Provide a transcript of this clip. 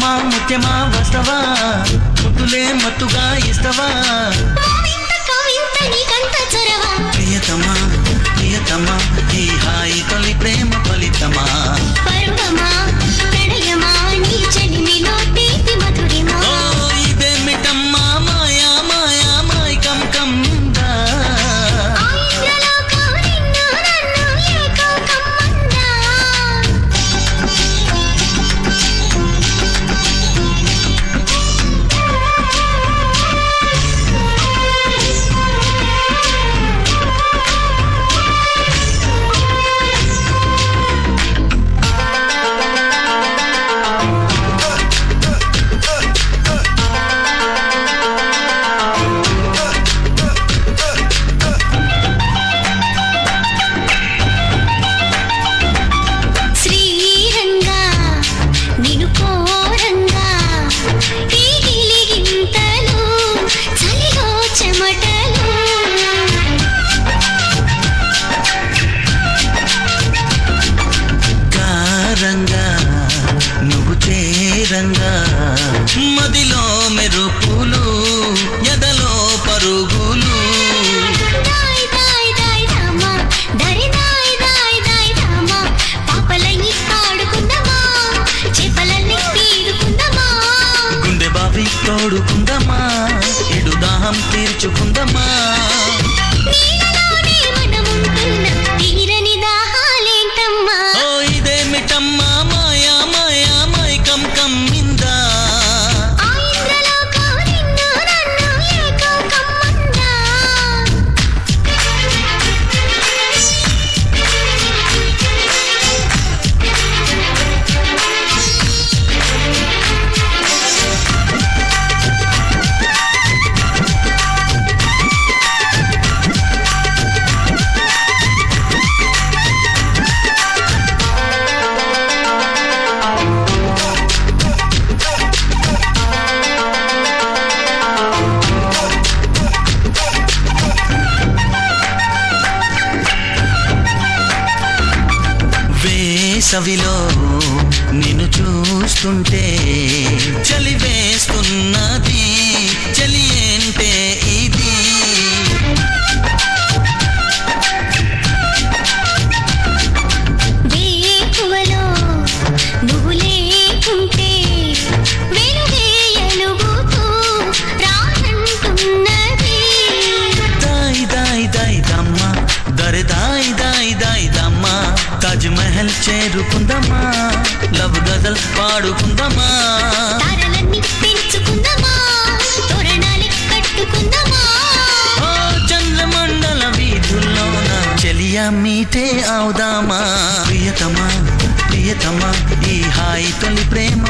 ముత్తమా ముత్యమా వస్తవా ముద్దులే మత్తుగా ఇస్తవా ప్రియతమా ప్రియతమా ఈ హాయి తొలి ప్రేమ ఫలితమా ఇదేమిటమ్మా మాయా మాయా మైకం కమ్మిందా నువ్వు చేరంగా మదిలో మెరుపులు ఎదలో పరుగులు గుండె బావి తోడుకుందమా ఎడు దాహం తీర్చుకుందమా ఇదేమిటమ్మా మాయా మాయా మైకం కమ్మిందా వేసవిలో నిన్ను చూస్తుంటే చలి వేస్తున్నది చలి ఏంటే ఇది వేకువలో నువ్వు లేకుంటే వెలుగేయలుగుతూ రానంటున్నది దాయి దాయి దాయి దమ్మ దరి దాయి దాయి దాయి దమ్మ తాజ్ మహల్ చేరుకుందమా లవ్ గజల్ పాడుకుందమా తారలన్నీ పెంచుకుందమా తోరణాలు కట్టుకుందమా చంద్రమండల వీధుల్లోన చెలియా మీటే అవుదామా ప్రియతమా ప్రియతమా ఈ హాయి తొలి ప్రేమ